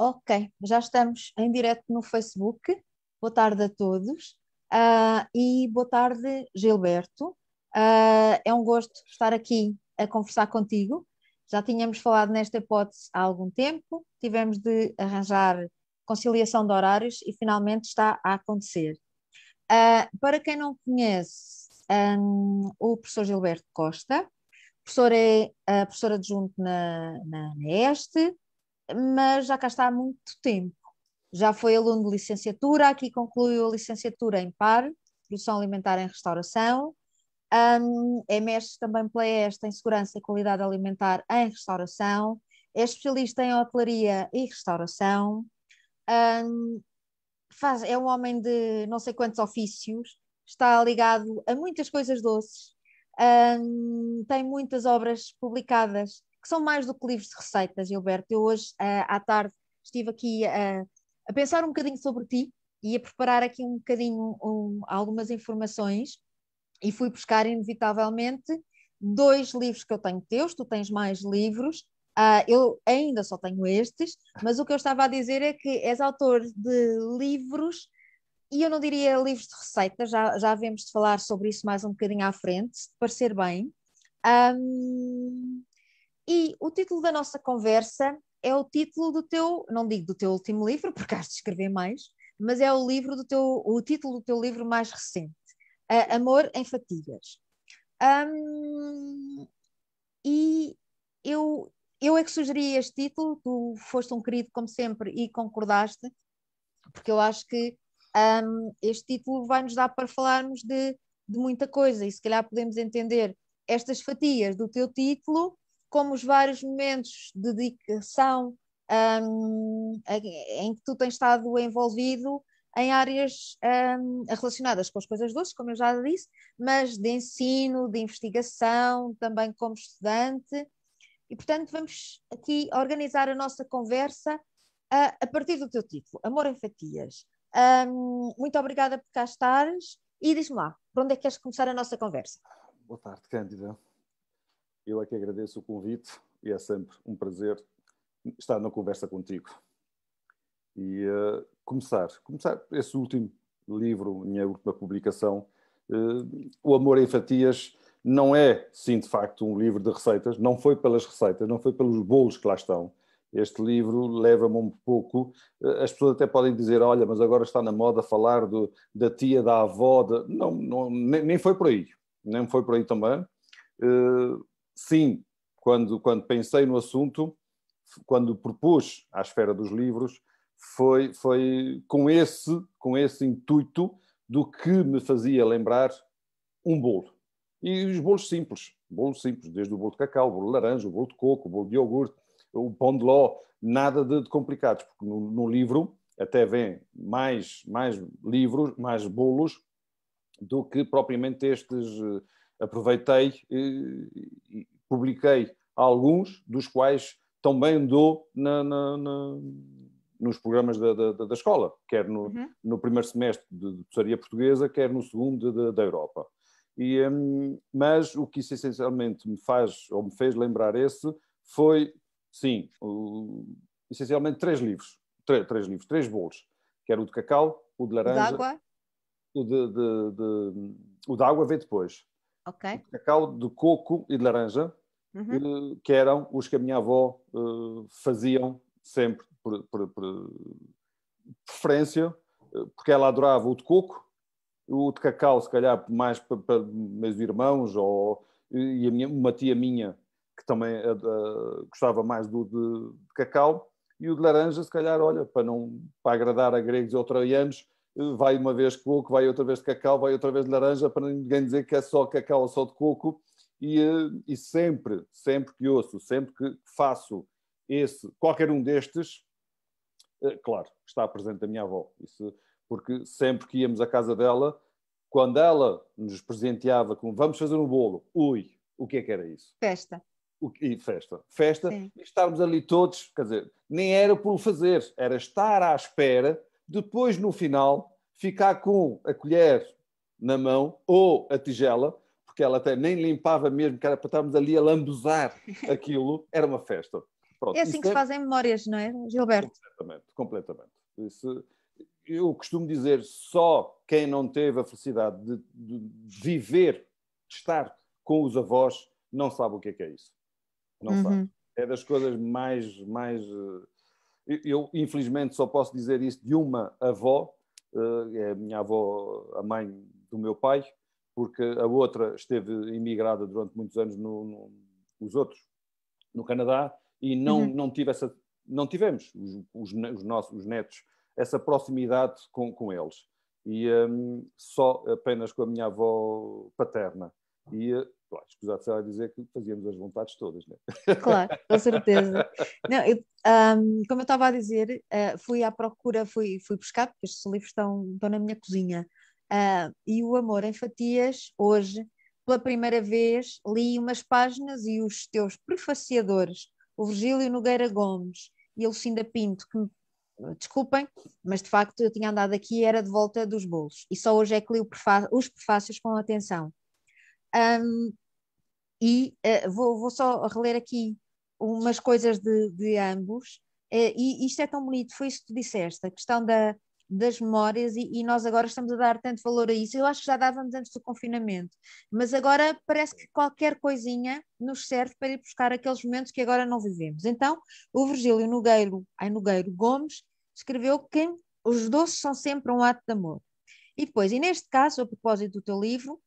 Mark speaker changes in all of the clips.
Speaker 1: Ok, já estamos em direto no Facebook. Boa tarde a todos. E boa tarde, Gilberto. É um gosto estar aqui a conversar contigo. Já tínhamos falado nesta hipótese há algum tempo, tivemos de arranjar conciliação de horários e finalmente está a acontecer. Para quem não conhece, o professor Gilberto Costa, professor é professor adjunto na ESTE, mas já cá está há muito tempo. Já foi aluno de licenciatura, aqui concluiu a licenciatura em PAR, Produção Alimentar em Restauração. É mestre também pela ESTA em Segurança e Qualidade Alimentar em Restauração. É especialista em hotelaria e restauração. É um homem de não sei quantos ofícios, está ligado a muitas coisas doces. Tem muitas obras publicadas que são mais do que livros de receitas, Gilberto. Eu hoje, à tarde, estive aqui a pensar um bocadinho sobre ti e a preparar aqui um bocadinho algumas informações e fui buscar, inevitavelmente, dois livros que eu tenho teus, tu tens mais livros. Eu ainda só tenho estes, mas o que eu estava a dizer é que és autor de livros, e eu não diria livros de receitas, já havemos de falar sobre isso mais um bocadinho à frente, se te parecer bem. E o título da nossa conversa é o título do teu, não digo do teu último livro, porque has de escrever mais, mas é o título do teu livro mais recente, Amor em Fatias. E eu é que sugeri este título, tu foste um querido como sempre e concordaste, porque eu acho que este título vai nos dar para falarmos de muita coisa e se calhar podemos entender estas fatias do teu título como os vários momentos de dedicação em que tu tens estado envolvido em áreas relacionadas com as coisas doces, como eu já disse, mas de ensino, de investigação, também como estudante. E, portanto, vamos aqui organizar a nossa conversa a partir do teu título, Amor em Fatias. Muito obrigada por cá estares e diz-me lá, por onde é que queres começar a nossa conversa?
Speaker 2: Boa tarde, Cândida. Eu é que agradeço o convite e é sempre um prazer estar na conversa contigo. E começar esse último livro, minha última publicação, O Amor em Fatias, não é, sim, de facto, um livro de receitas, não foi pelas receitas, não foi pelos bolos que lá estão. Este livro leva-me um pouco, as pessoas até podem dizer, olha, mas agora está na moda falar da tia, da avó, não, nem foi por aí, nem foi por aí também. Sim, quando pensei no assunto, quando propus à esfera dos livros, foi com esse intuito do que me fazia lembrar um bolo. E os bolos simples, desde o bolo de cacau, o bolo de laranja, o bolo de coco, o bolo de iogurte, o pão de ló, nada de complicados, porque no livro até vem mais livros, mais bolos, do que propriamente estes. Aproveitei e publiquei alguns, dos quais também dou nos programas da escola, quer no primeiro semestre de Tesouraria Portuguesa, quer no segundo da Europa. Mas o que isso essencialmente me fez lembrar foi, sim, essencialmente três bolos, que era o de cacau, o de laranja, o de água veio depois.
Speaker 1: Okay.
Speaker 2: O de cacau, de coco e de laranja, que eram os que a minha avó faziam sempre por preferência, porque ela adorava o de coco, o de cacau, se calhar, mais para meus irmãos, e uma tia minha, que também gostava mais de cacau, e o de laranja, se calhar, olha, para agradar a gregos e outroianos, vai uma vez de coco, vai outra vez de cacau, vai outra vez de laranja, para ninguém dizer que é só cacau ou só de coco. E sempre que ouço, sempre que faço qualquer um destes, claro, está presente a minha avó. Isso, porque sempre que íamos à casa dela, quando ela nos presenteava com vamos fazer um bolo, o que é que era isso?
Speaker 1: Festa.
Speaker 2: Festa,
Speaker 1: Sim.
Speaker 2: E estarmos ali todos, quer dizer, nem era por o fazer, era estar à espera, depois no final, ficar com a colher na mão ou a tigela, porque ela até nem limpava mesmo, que era para estarmos ali a lambuzar aquilo, era uma festa. Pronto.
Speaker 1: É assim que se fazem memórias, não é, Gilberto?
Speaker 2: completamente. Isso, eu costumo dizer, só quem não teve a felicidade de viver, de estar com os avós, não sabe o que é isso. Não sabe. É das coisas mais... Eu, infelizmente, só posso dizer isso de uma avó, é a minha avó, a mãe do meu pai, porque a outra esteve imigrada durante muitos anos, os outros, no Canadá, e não tivemos, os netos, essa proximidade com eles. E só apenas com a minha avó paterna. E, escusado será dizer que fazíamos as vontades todas, não é?
Speaker 1: Claro, com certeza. Não, como eu estava a dizer, fui à procura, fui buscar, porque estes livros estão na minha cozinha. E o Amor em Fatias, hoje, pela primeira vez, li umas páginas e os teus prefaciadores, o Virgílio Nogueira Gomes e a Lucinda Pinto, que desculpem, mas de facto eu tinha andado aqui e era de volta dos bolos. E só hoje é que li os prefácios com atenção. Vou só reler aqui umas coisas de ambos, e isto é tão bonito, foi isso que tu disseste, a questão das memórias, e nós agora estamos a dar tanto valor a isso. Eu acho que já dávamos antes do confinamento, mas agora parece que qualquer coisinha nos serve para ir buscar aqueles momentos que agora não vivemos. Então, o Virgílio Nogueiro Gomes escreveu que os doces são sempre um ato de amor. E depois, e neste caso, a propósito do teu livro,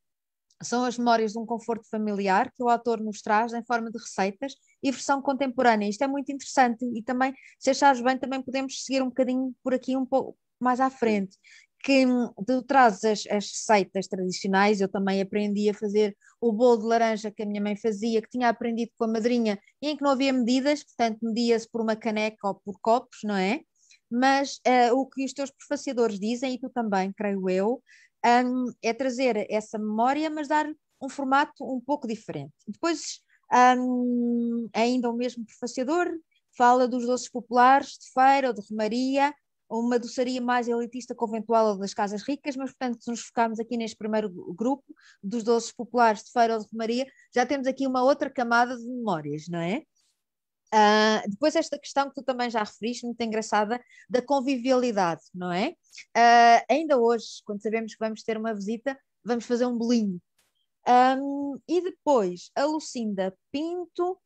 Speaker 1: são as memórias de um conforto familiar que o autor nos traz em forma de receitas e versão contemporânea. Isto é muito interessante, e também, se achares bem, também podemos seguir um bocadinho por aqui, um pouco mais à frente, que tu trazes as receitas tradicionais. Eu também aprendi a fazer o bolo de laranja que a minha mãe fazia, que tinha aprendido com a madrinha, e em que não havia medidas, portanto media-se por uma caneca ou por copos, não é? Mas o que os teus prefaciadores dizem, e tu também, creio eu, é trazer essa memória, mas dar um formato um pouco diferente. Depois, ainda o mesmo prefaciador fala dos doces populares de feira ou de romaria, uma doçaria mais elitista, conventual ou das casas ricas, mas, portanto, se nos focarmos aqui neste primeiro grupo dos doces populares de feira ou de romaria, já temos aqui uma outra camada de memórias, não é? Depois esta questão que tu também já referiste, muito engraçada, da convivialidade, não é? Ainda hoje, quando sabemos que vamos ter uma visita, vamos fazer um bolinho. E depois, a Lucinda Pinto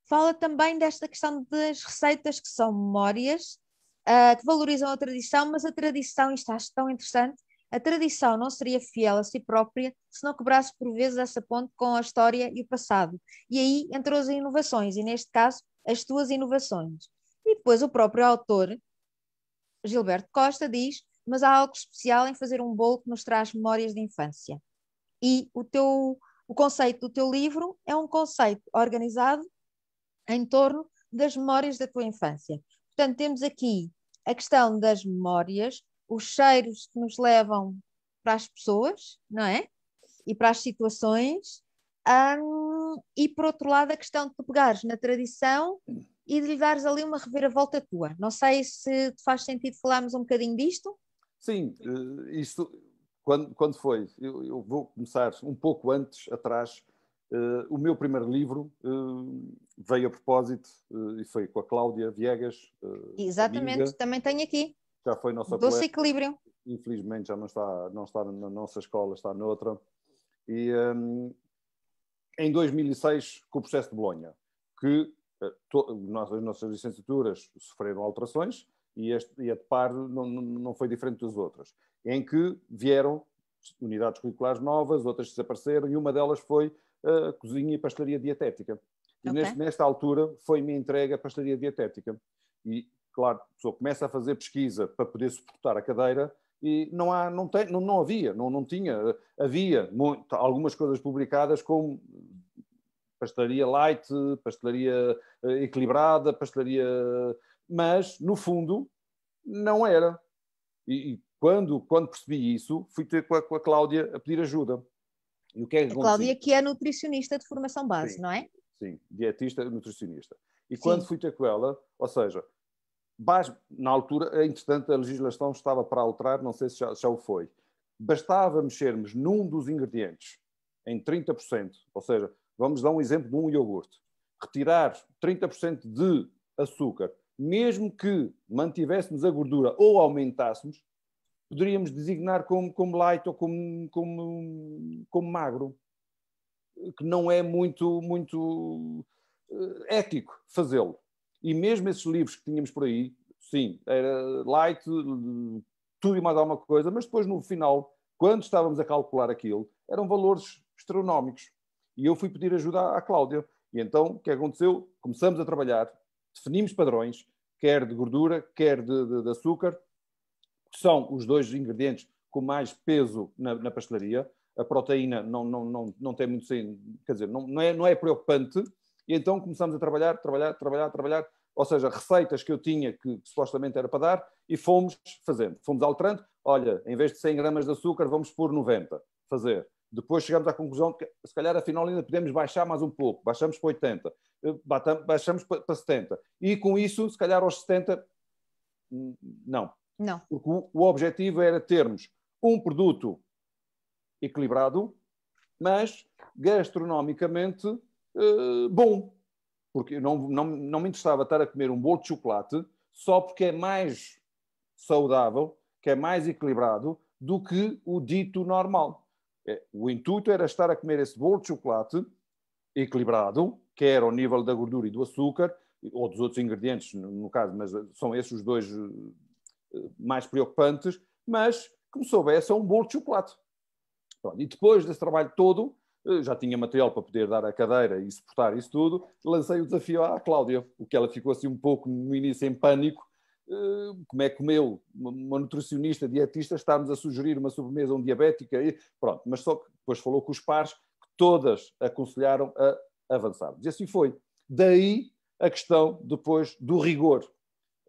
Speaker 1: fala também desta questão das receitas que são memórias, que valorizam a tradição, mas a tradição, isto acho tão interessante, a tradição não seria fiel a si própria se não quebrasse por vezes essa ponte com a história e o passado. E aí entrou as inovações, e neste caso, as tuas inovações. E depois o próprio autor, Gilberto Costa, diz: mas há algo especial em fazer um bolo que nos traz memórias de infância. E o conceito do teu livro é um conceito organizado em torno das memórias da tua infância. Portanto, temos aqui a questão das memórias, os cheiros que nos levam para as pessoas, não é? E para as situações. E por outro lado, a questão de tu pegares na tradição e de lhe dares ali uma reviravolta tua. Não sei se te faz sentido falarmos um bocadinho disto.
Speaker 2: Sim, isto, quando foi? Eu vou começar um pouco antes, atrás. O meu primeiro livro veio a propósito, e foi com a Cláudia Viegas,
Speaker 1: Exatamente,
Speaker 2: amiga.
Speaker 1: também tenho aqui.
Speaker 2: Já foi nossa
Speaker 1: Doce
Speaker 2: colega.
Speaker 1: Equilíbrio.
Speaker 2: Infelizmente já não está na nossa escola, está noutra. E em 2006, com o processo de Bolonha, que as nossas licenciaturas sofreram alterações, e a de par não foi diferente das outras, em que vieram unidades curriculares novas, outras desapareceram, e uma delas foi a cozinha e pastelaria dietética. E nesta altura foi-me entregue a pastelaria dietética. E, claro, a pessoa começa a fazer pesquisa para poder suportar a cadeira, e havia algumas coisas publicadas como pastelaria light, pastelaria equilibrada, pastelaria... Mas, no fundo, não era. E quando percebi isso, fui ter com a Cláudia a pedir ajuda. E o que é que
Speaker 1: A
Speaker 2: acontecia?
Speaker 1: Cláudia, que é nutricionista de formação base,
Speaker 2: Sim,
Speaker 1: não é?
Speaker 2: sim, dietista, nutricionista. E
Speaker 1: Sim.
Speaker 2: quando fui ter com ela, ou seja, na altura, entretanto, a legislação estava para alterar, não sei se já o foi. Bastava mexermos num dos ingredientes em 30%, ou seja, vamos dar um exemplo de um iogurte. Retirar 30% de açúcar mesmo que mantivéssemos a gordura ou aumentássemos, poderíamos designar como light ou como magro, que não é muito ético fazê-lo. E mesmo esses livros que tínhamos por aí, sim, era light, tudo e mais alguma coisa, mas depois no final, quando estávamos a calcular aquilo, eram valores astronómicos. E eu fui pedir ajuda à Cláudia. E então, o que aconteceu? Começamos a trabalhar, definimos padrões, quer de gordura, quer de açúcar, que são os dois ingredientes com mais peso na pastelaria. A proteína não tem muito, quer dizer, não é preocupante. E então começamos a trabalhar, ou seja, receitas que eu tinha que supostamente era para dar, e fomos fazendo. Fomos alterando. Olha, em vez de 100 gramas de açúcar, vamos pôr 90. Fazer. Depois chegamos à conclusão que, se calhar, afinal, ainda podemos baixar mais um pouco. Baixamos para 80. Baixamos para 70. E com isso, se calhar, aos 70, não.
Speaker 1: Não.
Speaker 2: Porque o objetivo era termos um produto equilibrado, mas gastronomicamente bom. Porque não me interessava estar a comer um bolo de chocolate só porque é mais saudável, que é mais equilibrado do que o dito normal. O intuito era estar a comer esse bolo de chocolate equilibrado, quer ao nível da gordura e do açúcar, ou dos outros ingredientes, no caso, mas são esses os dois mais preocupantes, mas que me soubesse a um bolo de chocolate. Pronto, e depois desse trabalho todo, já tinha material para poder dar a cadeira e suportar isso tudo, lancei o desafio à Cláudia, o que ela ficou assim um pouco no início em pânico. Como é que uma nutricionista, dietista, estarmos a sugerir uma sobremesa a um diabético, e pronto, mas só que depois falou com os pares, que todas aconselharam a avançarmos. E assim foi. Daí a questão depois do rigor.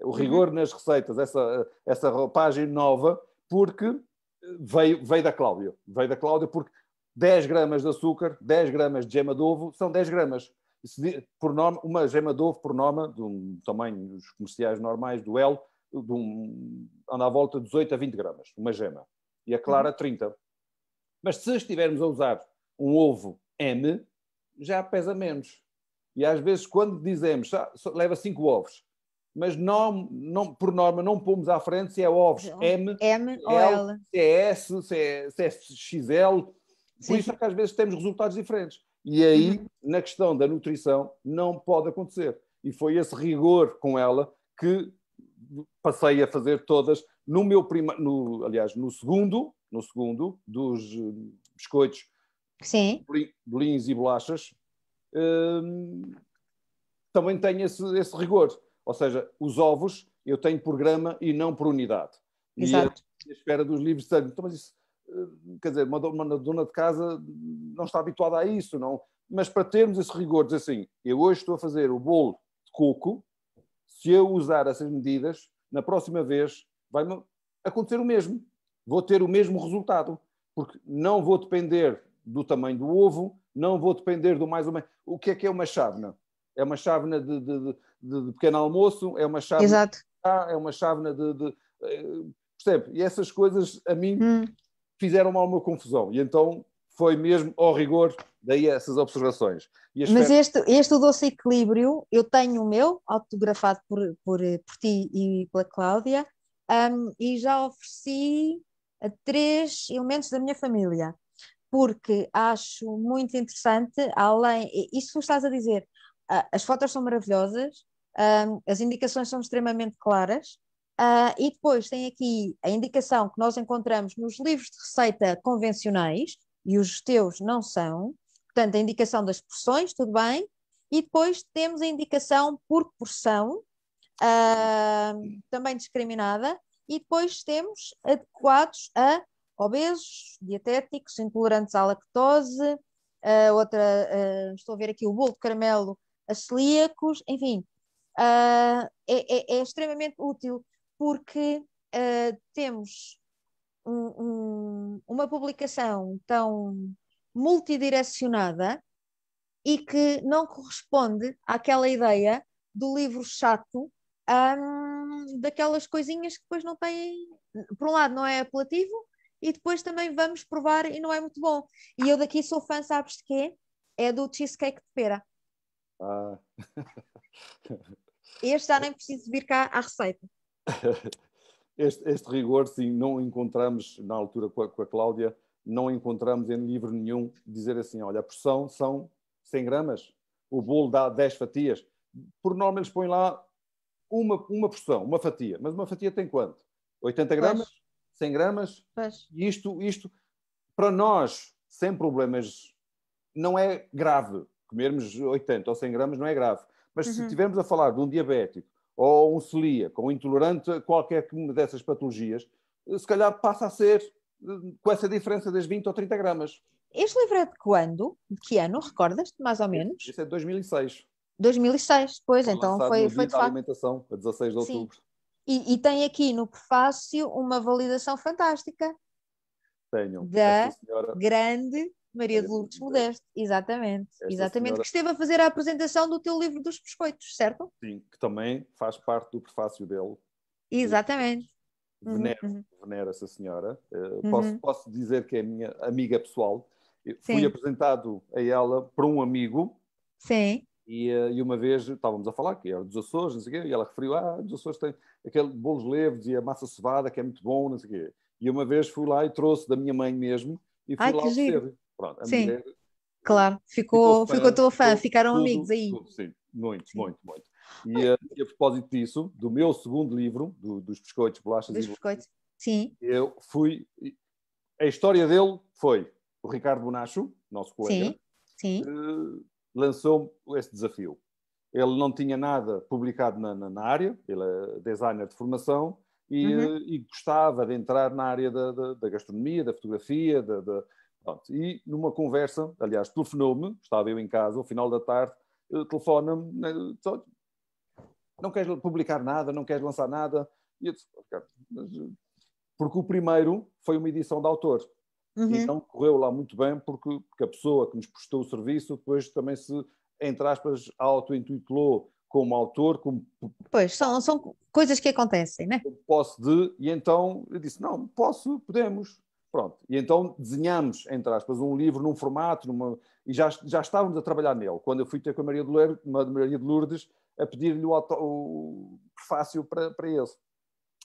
Speaker 2: O rigor nas receitas, essa roupagem nova, porque veio da Cláudia. Veio da Cláudia porque 10 gramas de açúcar, 10 gramas de gema de ovo, são 10 gramas. Por norma, uma gema de ovo, por norma, de um tamanho dos comerciais normais, do L, anda à volta de 18 a 20 gramas, uma gema. E a clara, 30. Mas se estivermos a usar um ovo M, já pesa menos. E às vezes, quando dizemos, leva 5 ovos, mas por norma não pomos à frente se é ovos M
Speaker 1: ou L,
Speaker 2: se é S, se é XL. Por isso é que às vezes temos resultados diferentes. E aí, na questão da nutrição, não pode acontecer. E foi esse rigor com ela que passei a fazer todas aliás, no segundo dos biscoitos,
Speaker 1: sim,
Speaker 2: bolinhos e bolachas, também tenho esse rigor. Ou seja, os ovos eu tenho por grama e não por unidade.
Speaker 1: Exato.
Speaker 2: E a espera dos livros de sangue. Então, mas isso, quer dizer, uma dona de casa não está habituada a isso, não? Mas para termos esse rigor, dizer assim, eu hoje estou a fazer o bolo de coco, se eu usar essas medidas, na próxima vez vai-me acontecer o mesmo. Vou ter o mesmo resultado, porque não vou depender do tamanho do ovo, não vou depender do mais ou menos. O que é uma chávena? É uma chávena de pequeno almoço, é uma chávena,
Speaker 1: exato,
Speaker 2: é uma chávena percebe? E essas coisas a mim fizeram alguma confusão. E então foi mesmo ao rigor, daí essas observações.
Speaker 1: Mas este doce equilíbrio, eu tenho o meu, autografado por ti e pela Cláudia, e já ofereci a 3 elementos da minha família, porque acho muito interessante, além, isso que tu estás a dizer, as fotos são maravilhosas, as indicações são extremamente claras, e depois tem aqui a indicação que nós encontramos nos livros de receita convencionais, e os teus não são, portanto, a indicação das porções, tudo bem, e depois temos a indicação por porção, também discriminada, e depois temos adequados a obesos, dietéticos, intolerantes à lactose, estou a ver aqui o bolo de caramelo a celíacos, enfim, é extremamente útil porque temos uma publicação tão multidirecionada e que não corresponde àquela ideia do livro chato, daquelas coisinhas que depois não têm, por um lado não é apelativo e depois também vamos provar e não é muito bom. E eu daqui sou fã, sabes de quê? É do cheesecake de pera. Este já nem preciso vir cá à receita.
Speaker 2: Este rigor, sim, não encontramos, na altura com a Cláudia, não encontramos em livro nenhum dizer assim, olha, a porção são 100 gramas, o bolo dá 10 fatias. Por norma eles põem lá uma porção, uma fatia. Mas uma fatia tem quanto? 80 gramas?
Speaker 1: Pois,
Speaker 2: 100 gramas?
Speaker 1: pois.
Speaker 2: E isto, para nós, sem problemas, não é grave. Comermos 80 ou 100 gramas não é grave. Mas se estivermos a falar de um diabético ou um celíaco, ou um intolerante a qualquer uma dessas patologias, se calhar passa a ser com essa diferença das 20 ou 30 gramas.
Speaker 1: Este livro é de quando? De que ano? Recordas-te, mais ou menos?
Speaker 2: Isso é de 2006.
Speaker 1: 2006, pois,
Speaker 2: Foi
Speaker 1: então
Speaker 2: lançado no
Speaker 1: foi
Speaker 2: Dia
Speaker 1: de
Speaker 2: da
Speaker 1: facto.
Speaker 2: Alimentação, a 16 de
Speaker 1: Sim.
Speaker 2: outubro.
Speaker 1: E tem aqui no prefácio uma validação fantástica
Speaker 2: Tenham. Esta
Speaker 1: da
Speaker 2: senhora,
Speaker 1: grande Maria de
Speaker 2: Maria de
Speaker 1: Lourdes
Speaker 2: Lourdes,
Speaker 1: Modesto. Exatamente,
Speaker 2: esta
Speaker 1: exatamente.
Speaker 2: senhora,
Speaker 1: Que esteve a fazer a apresentação do teu livro dos biscoitos, certo?
Speaker 2: sim, que também faz parte do prefácio dele.
Speaker 1: Exatamente. Uhum,
Speaker 2: Venero,
Speaker 1: uhum,
Speaker 2: venero essa senhora.
Speaker 1: uhum.
Speaker 2: Posso dizer que é a minha amiga pessoal. Eu fui
Speaker 1: Sim,
Speaker 2: apresentado a ela por um amigo
Speaker 1: sim.
Speaker 2: e uma vez estávamos a falar que era dos Açores, não sei o quê, e ela referiu, dos Açores tem aquele bolos leves e a massa cevada que é muito bom, não sei o quê. E uma vez fui lá e trouxe da minha mãe mesmo e fui
Speaker 1: Ai,
Speaker 2: lá
Speaker 1: que giro.
Speaker 2: oferecer. Pronto, a
Speaker 1: Sim,
Speaker 2: mulher
Speaker 1: claro.
Speaker 2: ficou
Speaker 1: Ficou
Speaker 2: fã,
Speaker 1: tua fã,
Speaker 2: ficou
Speaker 1: ficaram amigos
Speaker 2: tudo,
Speaker 1: aí.
Speaker 2: tudo, sim, muito,
Speaker 1: Sim.
Speaker 2: muito, muito.
Speaker 1: Olha,
Speaker 2: E a propósito disso, do meu segundo livro, dos biscoitos, bolachas e
Speaker 1: dos
Speaker 2: bolachas,
Speaker 1: biscoitos. Sim,
Speaker 2: eu fui. A história dele foi o Ricardo Bonacho, nosso colega,
Speaker 1: sim, sim.
Speaker 2: lançou esse desafio. Ele não tinha nada publicado na área, ele é designer de formação
Speaker 1: Uhum.
Speaker 2: e gostava de entrar na área da gastronomia, da fotografia, pronto. E numa conversa, aliás, telefonou-me, estava eu em casa, ao final da tarde, telefona-me, não queres publicar nada, não queres lançar nada? E eu disse, porque o primeiro foi uma edição de autor. E
Speaker 1: Uhum.
Speaker 2: não correu lá muito bem porque a pessoa que nos prestou o serviço depois também se, entre aspas, auto-intitulou como autor, como
Speaker 1: Pois, são coisas que acontecem, né?
Speaker 2: posse de, e então eu disse, não, posso, podemos. Pronto. E então desenhamos, entre aspas, um livro num formato, e já estávamos a trabalhar nele. Quando eu fui ter com a Maria de Lourdes a pedir-lhe o prefácio para ele.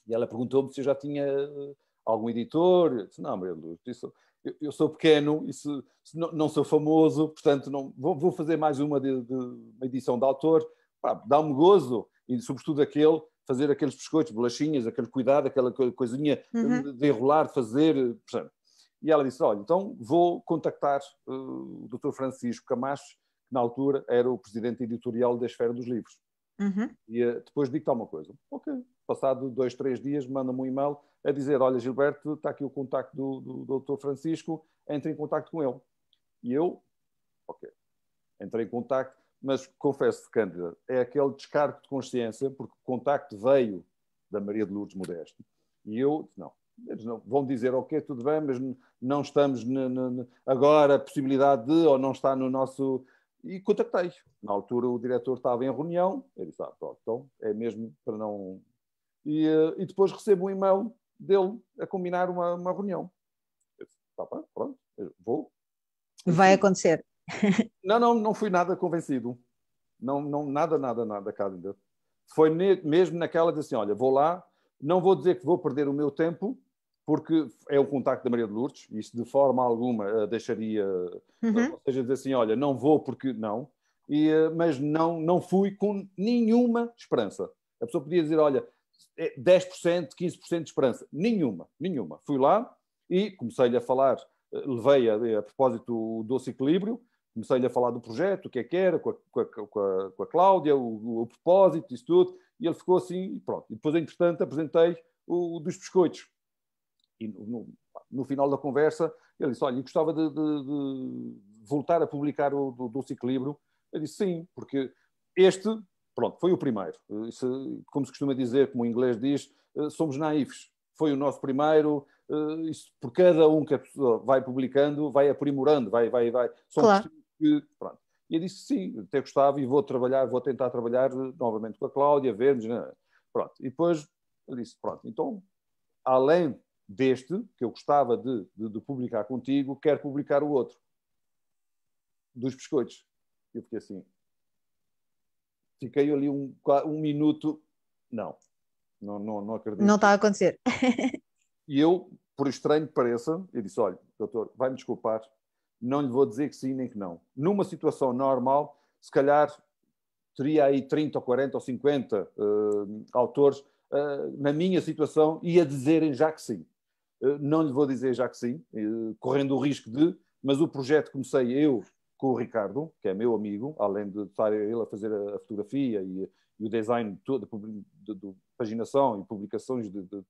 Speaker 2: E ela perguntou-me se eu já tinha algum editor. Eu disse, não, Maria de Lourdes, eu sou pequeno e se não sou famoso, portanto não, vou fazer mais uma uma edição de autor. Dá-me gozo, e sobretudo fazer aqueles biscoitos, bolachinhas, aquele cuidado, aquela coisinha
Speaker 1: Uhum.
Speaker 2: de enrolar, de fazer. Portanto. E ela disse, olha, então vou contactar o Dr. Francisco Camacho, que na altura era o presidente editorial da Esfera dos Livros.
Speaker 1: Uhum.
Speaker 2: E depois digo-te uma coisa. Ok. Passado 2, 3 dias, manda-me um e-mail a dizer, olha, Gilberto, está aqui o contacto do Dr. Francisco, entre em contacto com ele. E eu, ok, entrei em contacto, mas confesso-te, Cândida, é aquele descargo de consciência, porque o contacto veio da Maria de Lourdes Modesto. E eu, não, eles não vão dizer, ok, tudo bem, mas não estamos agora a possibilidade de, ou não está no nosso... E contactei. Na altura o diretor estava em reunião, ele disse, pronto, então é mesmo para não... E depois recebo um e-mail dele a combinar uma reunião. Eu disse, tá bem, pronto, vou. E
Speaker 1: Vai
Speaker 2: fui.
Speaker 1: acontecer.
Speaker 2: Não fui nada convencido. Não, nada, cá dentro. Foi mesmo naquela de assim, olha, vou lá, não vou dizer que vou perder o meu tempo, porque é o contacto da Maria de Lourdes, e isso de forma alguma deixaria,
Speaker 1: Uhum.
Speaker 2: ou seja, dizer assim, olha, não vou porque não, mas não fui com nenhuma esperança. A pessoa podia dizer, olha, 10%, 15% de esperança. Nenhuma. Fui lá e comecei-lhe a falar, levei a propósito o Doce Equilíbrio, comecei-lhe a falar do projeto, o que é que era, com a Cláudia, o propósito, isso tudo, e ele ficou assim, e pronto. E depois, entretanto, apresentei o dos biscoitos. E no final da conversa, ele disse, olha, eu gostava de voltar a publicar o do Equilíbrio. Eu disse, sim, porque este, pronto, foi o primeiro. Como se costuma dizer, como o inglês diz, somos naivos. Foi o nosso primeiro, por cada um que a pessoa vai publicando, vai aprimorando, são
Speaker 1: Claro.
Speaker 2: questões que, pronto. E eu disse, sim, até gostava e vou tentar trabalhar novamente com a Cláudia, vermos, né? Pronto. E depois eu disse, pronto, então, além deste, que eu gostava de publicar contigo, quero publicar o outro, dos biscoitos. E eu fiquei assim, fiquei ali um minuto, não acredito.
Speaker 1: Não está a acontecer.
Speaker 2: E eu, por estranho que pareça, eu disse, olha, doutor, vai-me desculpar, não lhe vou dizer que sim nem que não. Numa situação normal, se calhar teria aí 30 ou 40 ou 50 autores na minha situação e a dizerem já que sim. Não lhe vou dizer já que sim, correndo o risco de, mas o projeto comecei eu com o Ricardo, que é meu amigo, além de estar ele a fazer a fotografia e o design de paginação e publicações do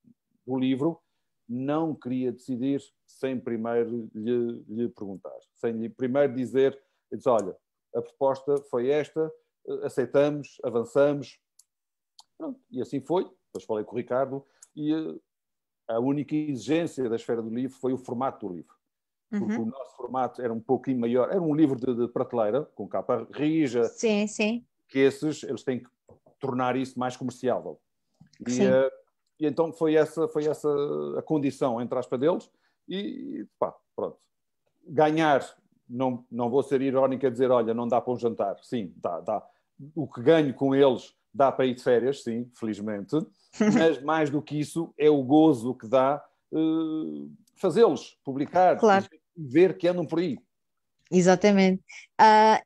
Speaker 2: livro, não queria decidir sem primeiro lhe perguntar, sem lhe primeiro dizer, disse, olha, a proposta foi esta, aceitamos, avançamos. Pronto, e assim foi. Depois falei com o Ricardo e a única exigência da Esfera do Livro foi o formato do livro. Porque o nosso formato era um pouquinho maior. Era um livro de prateleira, com capa rija.
Speaker 1: Sim, sim.
Speaker 2: Que eles têm que tornar isso mais comerciável. E então foi essa a condição, entre aspas, deles. E pá, pronto. Ganhar, não vou ser irónico a dizer, olha, não dá para um jantar. Sim, dá. O que ganho com eles dá para ir de férias, sim, felizmente. Mas mais do que isso, é o gozo que dá fazê-los, publicar,
Speaker 1: claro.
Speaker 2: ver que andam por aí.
Speaker 1: Exatamente.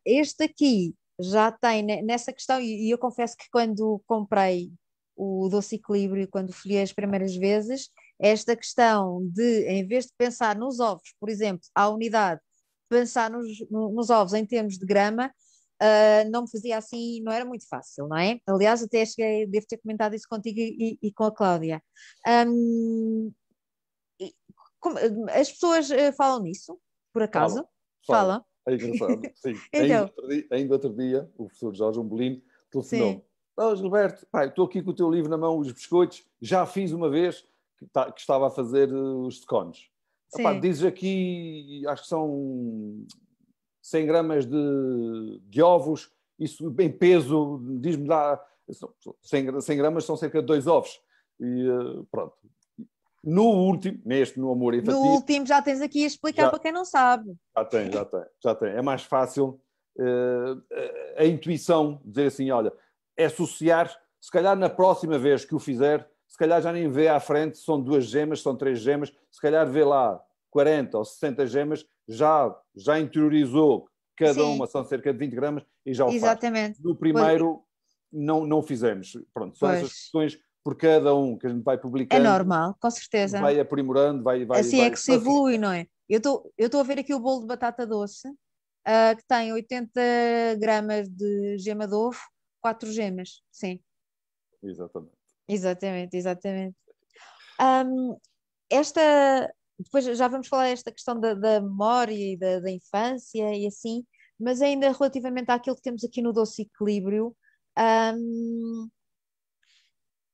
Speaker 1: Este aqui já tem nessa questão, e eu confesso que quando comprei o Doce Equilíbrio, quando folhei as primeiras vezes, esta questão de, em vez de pensar nos ovos, por exemplo, à unidade, pensar nos ovos em termos de grama, não me fazia assim, não era muito fácil, não é? Aliás, até cheguei, devo ter comentado isso contigo e com a Cláudia. As pessoas falam nisso, por acaso? Falam.
Speaker 2: É engraçado, sim.
Speaker 1: Então,
Speaker 2: ainda outro dia, o professor Jorge Umbelino telefonou-me.
Speaker 1: sim.
Speaker 2: Oh, Gilberto, pai, estou aqui com o teu livro na mão, os biscoitos, já fiz uma vez que estava a fazer os scones.
Speaker 1: Sim.
Speaker 2: Dizes aqui, acho que são 100 gramas de ovos, isso em peso, diz-me lá, 100 gramas são cerca de 2 ovos. E pronto. No último, no Amor e Fatia...
Speaker 1: No último já tens aqui a explicar para quem não sabe.
Speaker 2: Já tem. É mais fácil a intuição dizer assim, olha, é associar, se calhar na próxima vez que o fizer, se calhar já nem vê à frente, são 2 gemas, são 3 gemas, se calhar vê lá 40 ou 60 gemas, já interiorizou, cada
Speaker 1: Sim.
Speaker 2: uma são cerca de 20 gramas e já o
Speaker 1: Exatamente.
Speaker 2: faz. No primeiro não fizemos. Pronto, são essas questões por cada um que a gente vai publicando.
Speaker 1: É normal, com certeza.
Speaker 2: Vai aprimorando, vai
Speaker 1: assim é que se evolui, não é? Eu estou a ver aqui o bolo de batata doce, que tem 80 gramas de gema de ovo, 4 gemas, sim. Exatamente. Depois já vamos falar desta questão da memória e da infância e assim, mas ainda relativamente àquilo que temos aqui no Doce Equilíbrio,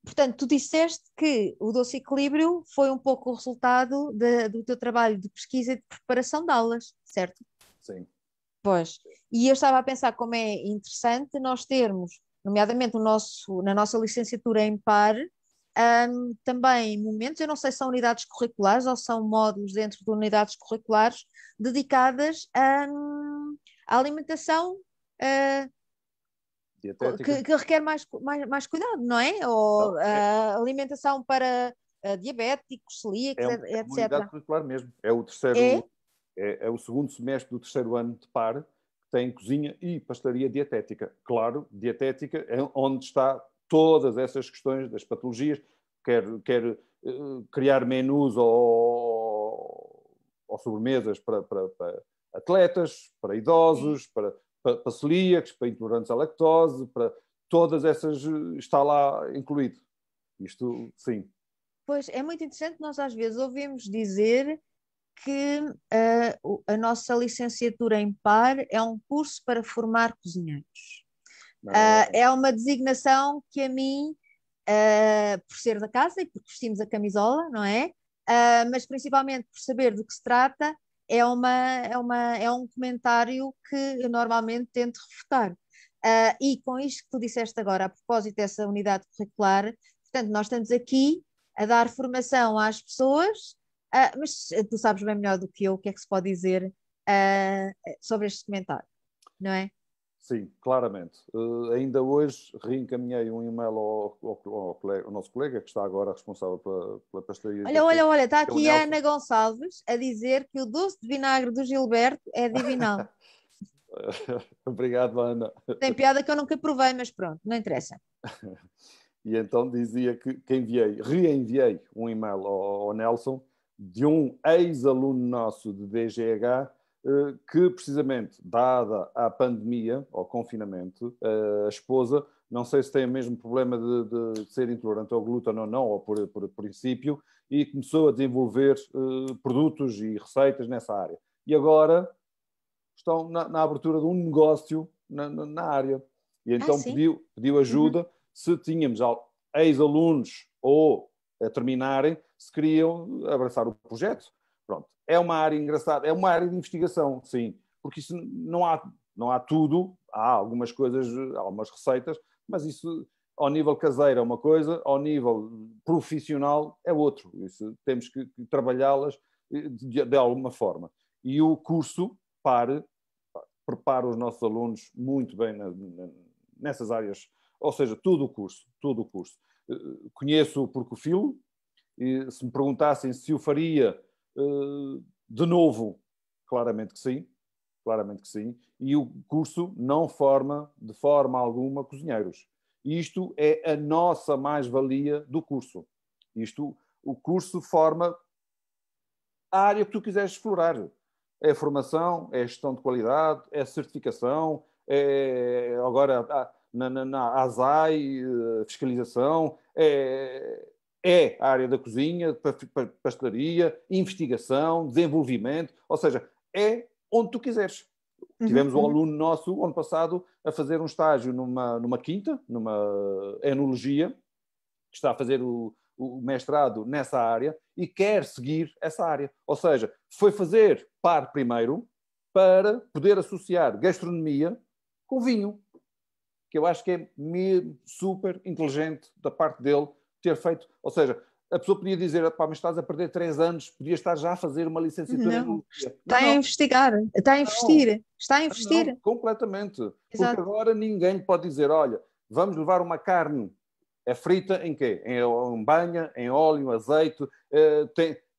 Speaker 1: portanto, tu disseste que o Doce Equilíbrio foi um pouco o resultado do teu trabalho de pesquisa e de preparação de aulas, certo?
Speaker 2: Sim.
Speaker 1: Pois. E eu estava a pensar como é interessante nós termos, nomeadamente na nossa licenciatura em par, também momentos, eu não sei se são unidades curriculares ou são módulos dentro de unidades curriculares dedicadas à alimentação que requer mais cuidado, não é? Ou alimentação para diabéticos, celíacos, etc.
Speaker 2: É uma unidade curricular mesmo. É o terceiro, é o segundo semestre do terceiro ano de par, que tem cozinha e pastelaria dietética. Claro, dietética é onde está todas essas questões das patologias, quer criar menus ou sobremesas para atletas, para idosos, para celíacos, para intolerantes à lactose, para todas essas está lá incluído. Isto, sim.
Speaker 1: Pois, é muito interessante, nós às vezes ouvimos dizer que a nossa licenciatura em par é um curso para formar cozinheiros. É uma designação que a mim, por ser da casa e porque vestimos a camisola, não é? Mas principalmente por saber do que se trata, é um comentário que eu normalmente tento refutar. E com isto que tu disseste agora, a propósito dessa unidade curricular, portanto, nós estamos aqui a dar formação às pessoas, mas tu sabes bem melhor do que eu o que é que se pode dizer sobre este comentário, não é?
Speaker 2: Sim, claramente. Ainda hoje reencaminhei um e-mail ao nosso colega, que está agora responsável pela pastelaria
Speaker 1: Olha,
Speaker 2: daqui,
Speaker 1: olha, olha, está
Speaker 2: que é o
Speaker 1: aqui a
Speaker 2: Nelson.
Speaker 1: Ana Gonçalves a dizer que o doce de vinagre do Gilberto é divinal.
Speaker 2: Obrigado, Ana.
Speaker 1: Tem piada que eu nunca provei, mas pronto, não interessa.
Speaker 2: E então dizia que reenviei um e-mail ao Nelson de um ex-aluno nosso de DGH que, precisamente, dada a pandemia, ao confinamento, a esposa, não sei se tem o mesmo problema de ser intolerante ao glúten ou não, ou por princípio, e começou a desenvolver produtos e receitas nessa área. E agora estão na abertura de um negócio na área. E então
Speaker 1: Sim?
Speaker 2: pediu ajuda se tínhamos ex-alunos ou a terminarem, se queriam abraçar o projeto. Pronto. É uma área engraçada, é uma área de investigação, sim, porque isso não há tudo, há algumas coisas, algumas receitas, mas isso ao nível caseiro é uma coisa, ao nível profissional é outro. Isso, temos que trabalhá-las de alguma forma. E o curso prepara os nossos alunos muito bem nessas áreas, ou seja, todo o curso. Conheço porque o filo, e se me perguntassem se o faria de novo, claramente que sim, e o curso não forma de forma alguma cozinheiros. Isto é a nossa mais-valia do curso. O curso forma a área que tu quiseres explorar. É a formação, é a gestão de qualidade, é a certificação, é agora na ASAI, fiscalização, é a área da cozinha, pastelaria, investigação, desenvolvimento, ou seja, é onde tu quiseres. Tivemos um aluno nosso, ano passado, a fazer um estágio numa quinta, numa enologia, que está a fazer o mestrado nessa área e quer seguir essa área. Ou seja, foi fazer par primeiro para poder associar gastronomia com vinho, que eu acho que é super inteligente da parte dele ter feito. Ou seja, a pessoa podia dizer, pá, mas estás a perder 3 anos, podia estar já a fazer uma licenciatura em
Speaker 1: Não,
Speaker 2: enologia.
Speaker 1: está a investigar, está a investir, está a
Speaker 2: Não,
Speaker 1: investir.
Speaker 2: completamente. Porque
Speaker 1: Exato.
Speaker 2: agora ninguém pode dizer, olha, vamos levar uma carne, é frita em quê? Em banha, em óleo, azeite.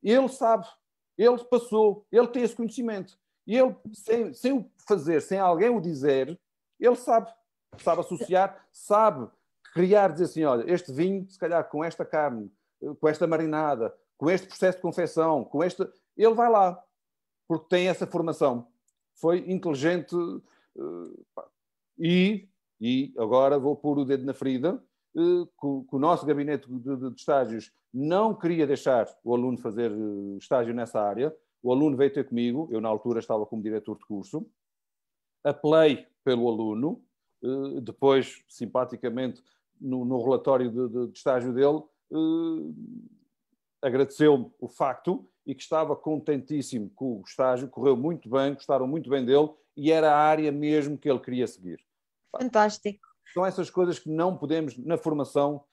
Speaker 2: Ele sabe, ele passou, ele tem esse conhecimento. E ele, sem o fazer, sem alguém o dizer, ele sabe associar, sabe criar, dizer assim, olha, este vinho, se calhar com esta carne, com esta marinada, com este processo de confecção, ele vai lá, porque tem essa formação. Foi inteligente e agora vou pôr o dedo na ferida, que o nosso gabinete de estágios não queria deixar o aluno fazer estágio nessa área. O aluno veio ter comigo, eu na altura estava como diretor de curso, apelei pelo aluno, depois, simpaticamente, no relatório de estágio dele, agradeceu-me o facto e que estava contentíssimo com o estágio, correu muito bem, gostaram muito bem dele e era a área mesmo que ele queria seguir.
Speaker 1: Fantástico.
Speaker 2: São essas coisas que não podemos, na formação,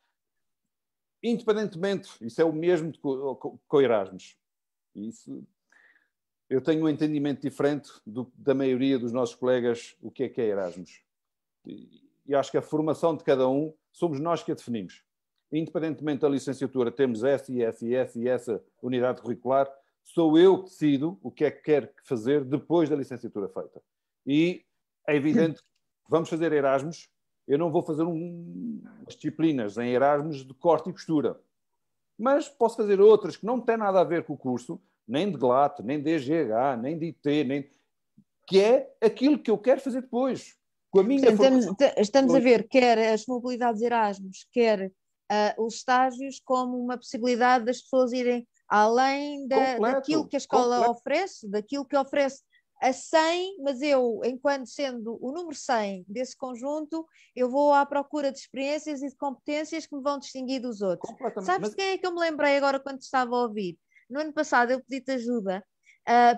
Speaker 2: independentemente, isso é o mesmo com o Erasmus. Isso, eu tenho um entendimento diferente da maioria dos nossos colegas o que é Erasmus. E acho que a formação de cada um somos nós que a definimos. Independentemente da licenciatura, temos essa e essa unidade curricular, sou eu que decido o que é que quero fazer depois da licenciatura feita. E é evidente que vamos fazer Erasmus, eu não vou fazer umas disciplinas em Erasmus de corte e costura, mas posso fazer outras que não têm nada a ver com o curso, nem de GLAT, nem de EGH, nem de IT, que é aquilo que eu quero fazer depois, com a minha formação.
Speaker 1: Estamos a ver quer as mobilidades Erasmus, quer os estágios como uma possibilidade das pessoas irem além daquilo que a escola oferece, daquilo que oferece a 100, mas eu, enquanto sendo o número 100 desse conjunto, eu vou à procura de experiências e de competências que me vão distinguir dos outros. Sabes de quem é que eu me lembrei agora quando te estava a ouvir? No ano passado eu pedi-te ajuda,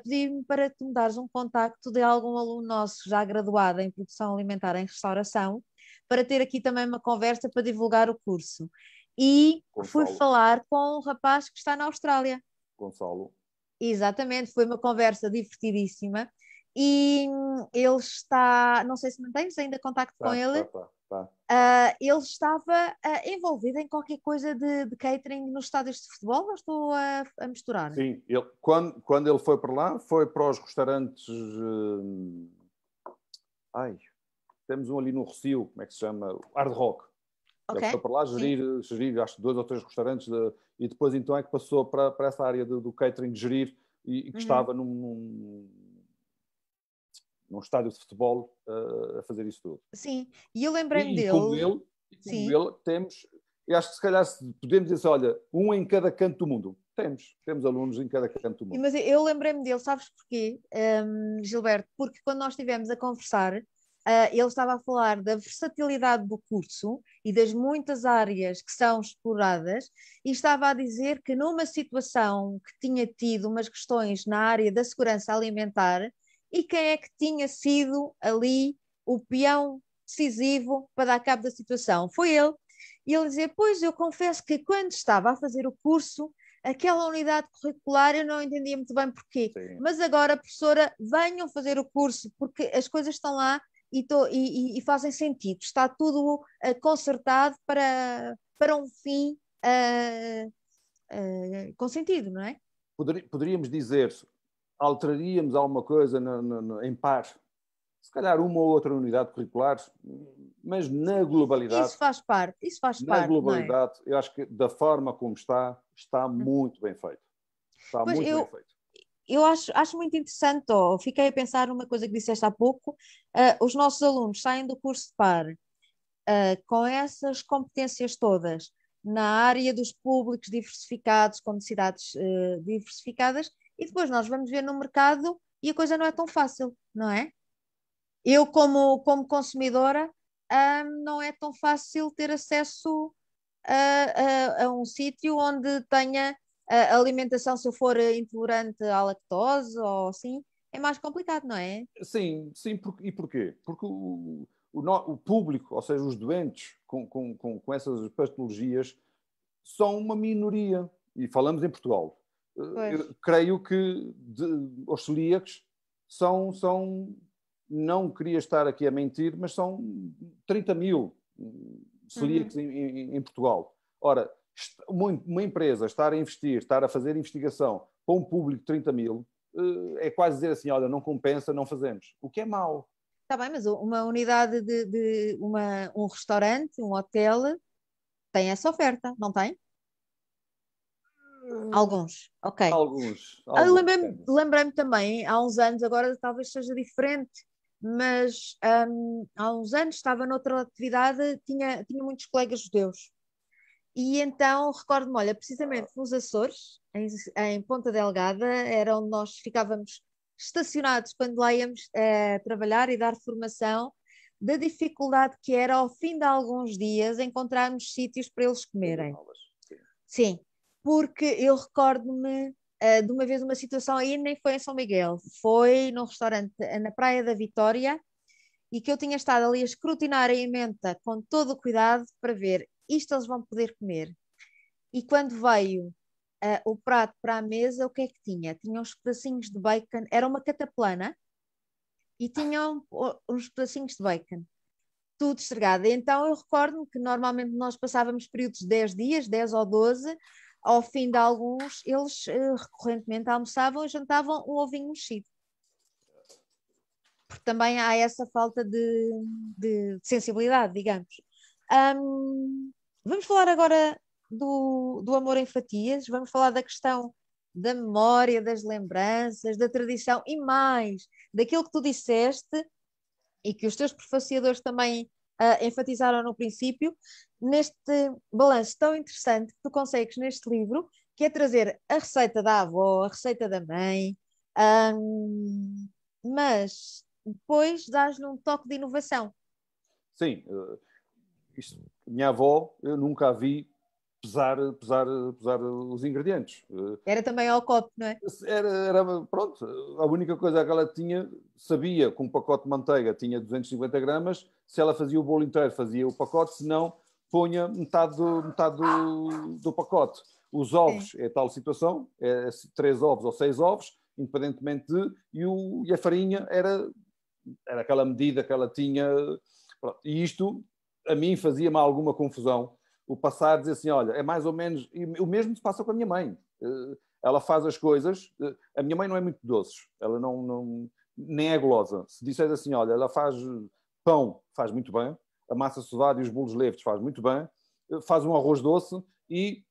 Speaker 1: pedi-me para te me dares um contacto de algum aluno nosso já graduado em produção alimentar em restauração, para ter aqui também uma conversa para divulgar o curso. E fui falar com um rapaz que está na Austrália.
Speaker 2: Gonçalo.
Speaker 1: Exatamente, foi uma conversa divertidíssima e ele está, não sei se mantens ainda contacto com ele. Ele estava envolvido em qualquer coisa de catering nos estádios de futebol, ou estou a misturar?
Speaker 2: Sim, quando ele foi para lá, foi para os restaurantes. Temos um ali no Rossio, como é que se chama? Hard Rock.
Speaker 1: Okay.
Speaker 2: Ele foi para lá gerir acho, 2 ou 3 restaurantes e depois então é que passou para essa área do catering de gerir e que estava num estádio de futebol a fazer isso tudo.
Speaker 1: Sim, e eu lembrei-me dele.
Speaker 2: Como ele, temos, eu acho que se calhar podemos dizer, olha, um em cada canto do mundo. Temos alunos em cada canto do mundo.
Speaker 1: Mas eu lembrei-me dele, sabes porquê, Gilberto? Porque quando nós estivemos a conversar, ele estava a falar da versatilidade do curso e das muitas áreas que são exploradas, e estava a dizer que numa situação que tinha tido umas questões na área da segurança alimentar, e quem é que tinha sido ali o peão decisivo para dar cabo da situação? Foi ele. E ele dizia, pois eu confesso que quando estava a fazer o curso, aquela unidade curricular eu não entendia muito bem porquê. Sim. Mas agora, professora, venham fazer o curso, porque as coisas estão lá e fazem sentido. Está tudo consertado para um fim com sentido, não é?
Speaker 2: Poderíamos dizer, alteraríamos alguma coisa em par, se calhar uma ou outra unidade curricular, mas na globalidade...
Speaker 1: Isso faz parte.
Speaker 2: Na globalidade, eu acho que da forma como está muito bem feito. Está muito bem feito.
Speaker 1: Eu acho muito interessante, fiquei a pensar numa coisa que disseste há pouco, os nossos alunos saem do curso de par com essas competências todas na área dos públicos diversificados, com necessidades diversificadas, e depois nós vamos ver no mercado e a coisa não é tão fácil, não é? Eu, como consumidora, não é tão fácil ter acesso a um sítio onde tenha a alimentação, se eu for intolerante à lactose ou assim, é mais complicado, não é?
Speaker 2: Sim. E porquê? Porque o público, ou seja, os doentes com essas patologias, são uma minoria. E falamos em Portugal. Eu creio que os celíacos são, não queria estar aqui a mentir, mas são 30 mil celíacos em Portugal. Ora, uma empresa estar a investir, estar a fazer investigação para um público de 30 mil, é quase dizer assim, olha, não compensa, não fazemos. O que é mau.
Speaker 1: Está bem, mas uma unidade um restaurante, um hotel, tem essa oferta, não tem? Alguns, ok.
Speaker 2: Alguns.
Speaker 1: Lembrei-me também, há uns anos, agora talvez seja diferente, mas há uns anos estava noutra atividade, tinha muitos colegas judeus. E então recordo-me, olha, precisamente nos Açores, em Ponta Delgada, era onde nós ficávamos estacionados quando lá íamos trabalhar e dar formação, da dificuldade que era ao fim de alguns dias encontrarmos sítios para eles comerem. Sim, porque eu recordo-me de uma vez uma situação aí, nem foi em São Miguel, foi num restaurante na Praia da Vitória, e que eu tinha estado ali a escrutinar a ementa com todo o cuidado para ver isto eles vão poder comer. E quando veio o prato para a mesa, o que é que tinha? Tinha uns pedacinhos de bacon, era uma cataplana, e tinham uns pedacinhos de bacon, tudo estragado. Então eu recordo-me que normalmente nós passávamos períodos de 10 dias, 10 ou 12, ao fim de alguns, eles recorrentemente almoçavam e jantavam um ovinho mexido. Porque também há essa falta de sensibilidade, digamos. Vamos falar agora do amor em fatias, vamos falar da questão da memória, das lembranças, da tradição e mais, daquilo que tu disseste e que os teus prefaciadores também enfatizaram no princípio, neste balanço tão interessante que tu consegues neste livro, que é trazer a receita da avó, a receita da mãe, mas depois dás-lhe um toque de inovação.
Speaker 2: Sim, minha avó, eu nunca a vi pesar os ingredientes.
Speaker 1: Era também ao copo, não é?
Speaker 2: Pronto, a única coisa que ela tinha, sabia que um pacote de manteiga tinha 250 gramas, se ela fazia o bolo inteiro, fazia o pacote, se não, punha metade do pacote. Os ovos, é tal situação, 3 ovos ou 6 ovos, independentemente de... E a farinha era aquela medida que ela tinha. Pronto. E isto, a mim, fazia-me alguma confusão. O passar, dizer assim, olha, é mais ou menos... E o mesmo se passa com a minha mãe. Ela faz as coisas... A minha mãe não é muito doces. Ela nem é gulosa. Se disseres assim, olha, ela faz pão, faz muito bem. A massa sovada e os bolos leves faz muito bem. Faz um arroz doce e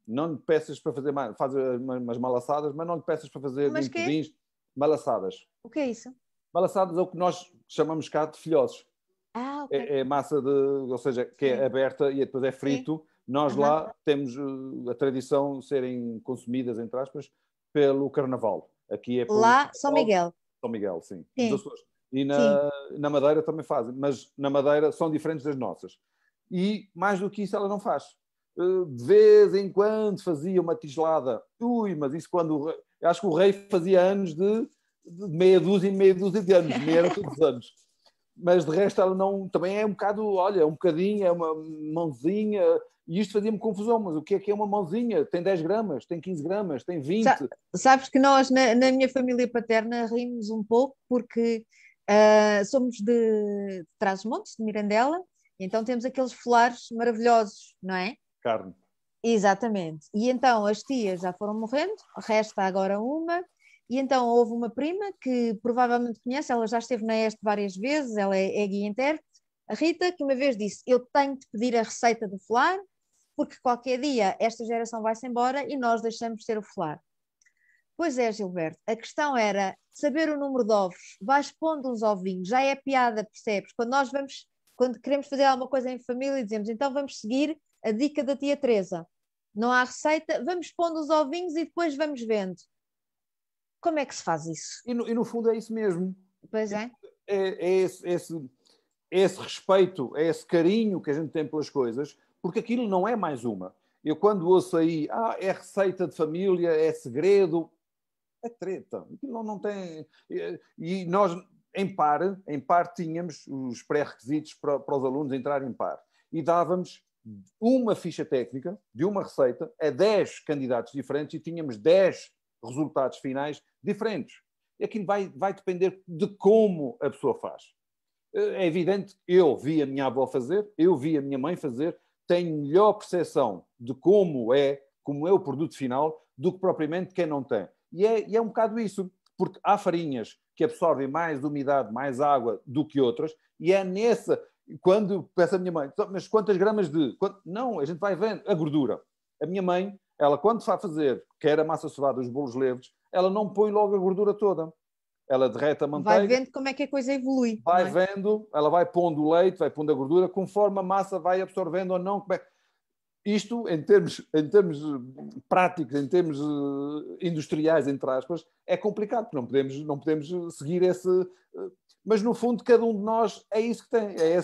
Speaker 2: não lhe peças para fazer mais... Faz umas malassadas, mas não lhe peças para fazer
Speaker 1: Mas
Speaker 2: em
Speaker 1: quê?
Speaker 2: pudins. Malassadas.
Speaker 1: O que é isso?
Speaker 2: Malassadas é o que nós chamamos cá de filhosos.
Speaker 1: Ah, ok.
Speaker 2: É massa ou seja, que é
Speaker 1: Sim.
Speaker 2: aberta e depois é
Speaker 1: Sim.
Speaker 2: frito. Nós
Speaker 1: Aham.
Speaker 2: lá temos a tradição de serem consumidas, entre aspas, pelo Carnaval. Aqui é pelo
Speaker 1: Lá, São
Speaker 2: Carnaval
Speaker 1: Miguel.
Speaker 2: de São Miguel, sim. Dos
Speaker 1: Sim,
Speaker 2: Açores. E
Speaker 1: sim.
Speaker 2: na Madeira também fazem, mas na Madeira são diferentes das nossas. E mais do que isso ela não faz. De vez em quando fazia uma tigelada. Ui, mas isso quando... Eu acho que o rei fazia anos de meia dúzia de anos, nem era todos os anos. Mas de resto ela não... Também é um bocado, olha, um bocadinho, é uma mãozinha... E isto fazia-me confusão, mas o que é uma mãozinha? Tem 10 gramas, tem 15 gramas, tem 20.
Speaker 1: Sabes que nós, na minha família paterna, rimos um pouco porque somos de Trás-os-Montes, de Mirandela, então temos aqueles folares maravilhosos, não é?
Speaker 2: Carne.
Speaker 1: Exatamente. E então as tias já foram morrendo, resta agora uma, e então houve uma prima que provavelmente conhece, ela já esteve na Este várias vezes, ela é guia intérprete, a Rita, que uma vez disse: Eu tenho de pedir a receita do folar, porque qualquer dia esta geração vai-se embora e nós deixamos de ter o folar. Pois é, Gilberto, a questão era saber o número de ovos, vais pondo uns ovinhos, já é piada, percebes? Quando queremos fazer alguma coisa em família e dizemos, então vamos seguir a dica da tia Teresa. Não há receita, vamos pondo os ovinhos e depois vamos vendo. Como é que se faz isso?
Speaker 2: E no fundo é isso mesmo.
Speaker 1: Pois é.
Speaker 2: É esse respeito, é esse carinho que a gente tem pelas coisas, porque aquilo não é mais uma. Eu quando ouço aí, é receita de família, é segredo, é treta. Aquilo não tem... E nós, em par tínhamos os pré-requisitos para os alunos entrarem em par. E dávamos uma ficha técnica de uma receita a 10 candidatos diferentes e tínhamos 10 resultados finais diferentes. E aquilo vai depender de como a pessoa faz. É evidente que eu vi a minha avó fazer, eu vi a minha mãe fazer, tenho melhor percepção de como é o produto final do que propriamente quem não tem. E é um bocado isso, porque há farinhas que absorvem mais umidade, mais água do que outras, e é nessa... Quando peço à minha mãe, mas quantas gramas de... Não, a gente vai vendo a gordura. A minha mãe, ela quando vai fazer, quer a massa sovada, os bolos leves, ela não põe logo a gordura toda. Ela derrete a manteiga.
Speaker 1: Vai vendo como é que a coisa evolui.
Speaker 2: Vai
Speaker 1: não é?
Speaker 2: vendo, ela vai pondo o leite, vai pondo a gordura, conforme a massa vai absorvendo ou não. Isto, em termos práticos, em termos industriais, entre aspas, é complicado, porque não podemos seguir esse... Mas, no fundo, cada um de nós é isso que tem. É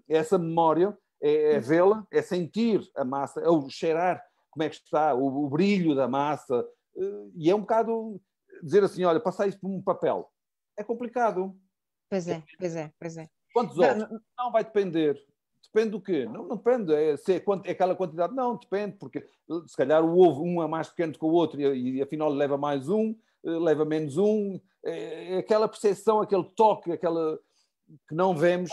Speaker 2: essa memória, é vê-la, é sentir a massa, é o cheirar como é que está, o brilho da massa. E é um bocado dizer assim, olha, passar isso por um papel. É complicado.
Speaker 1: Pois é, pois é, pois é.
Speaker 2: Quantos ovos? Não vai depender. Depende do quê? Não depende. É aquela quantidade? Não, depende, porque se calhar o ovo, um é mais pequeno que o outro e afinal leva mais um, leva menos um. É aquela percepção, aquele toque, aquela que não vemos.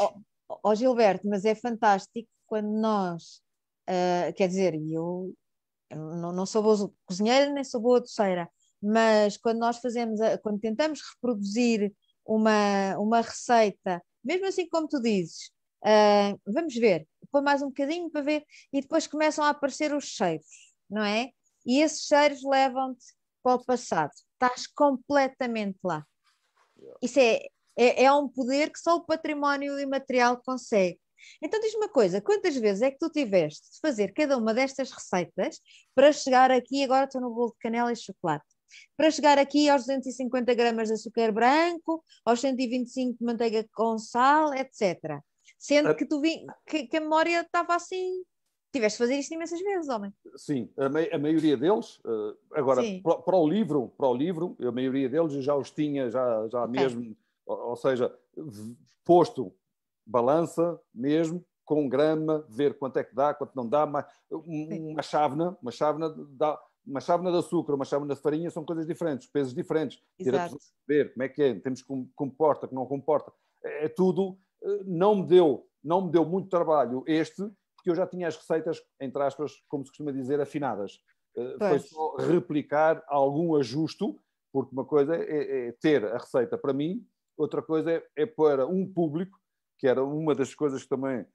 Speaker 1: Gilberto, mas é fantástico quando nós, quer dizer, eu não sou boa cozinheira nem sou boa doceira, mas quando nós quando tentamos reproduzir uma receita, mesmo assim como tu dizes, vamos ver, põe mais um bocadinho para ver, e depois começam a aparecer os cheiros, não é? E esses cheiros levam-te para o passado, estás completamente lá. Isso é um poder que só o património imaterial consegue. Então diz-me uma coisa, quantas vezes é que tu tiveste de fazer cada uma destas receitas para chegar aqui, agora estou no bolo de canela e chocolate, para chegar aqui aos 250 gramas de açúcar branco, aos 125 de manteiga com sal, etc. Sendo que que a memória estava assim, tiveste de fazer isto imensas vezes, homem.
Speaker 2: Sim, a maioria deles, agora
Speaker 1: Sim.
Speaker 2: para o livro, a maioria deles eu já os tinha, já okay. Mesmo, ou seja, posto balança mesmo, com grama, ver quanto é que dá, quanto não dá, uma chávena dá, uma chávena de açúcar, uma chávena de farinha são coisas diferentes, pesos diferentes. Ter a
Speaker 1: Exato.
Speaker 2: pessoa a ver como é que é, temos que comporta, que não comporta. É tudo, não me deu muito trabalho porque eu já tinha as receitas, entre aspas, como se costuma dizer, afinadas. Foi só replicar algum ajuste, porque uma coisa é ter a receita para mim, outra coisa é para um público, que era uma das coisas que também...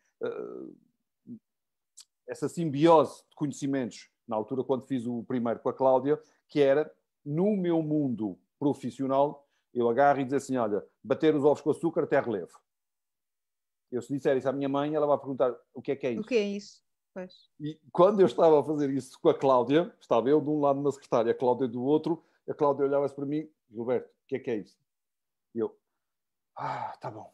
Speaker 2: essa simbiose de conhecimentos, na altura quando fiz o primeiro com a Cláudia, que era, no meu mundo profissional, eu agarro e dizer assim, olha, bater os ovos com açúcar até relevo. Eu se disser isso à minha mãe, ela vai perguntar o que é isso?
Speaker 1: O que é isso? Pois.
Speaker 2: E quando eu estava a fazer isso com a Cláudia, estava eu de um lado na secretária, a Cláudia do outro, a Cláudia olhava-se para mim, Gilberto, o que é isso? E eu, tá bom.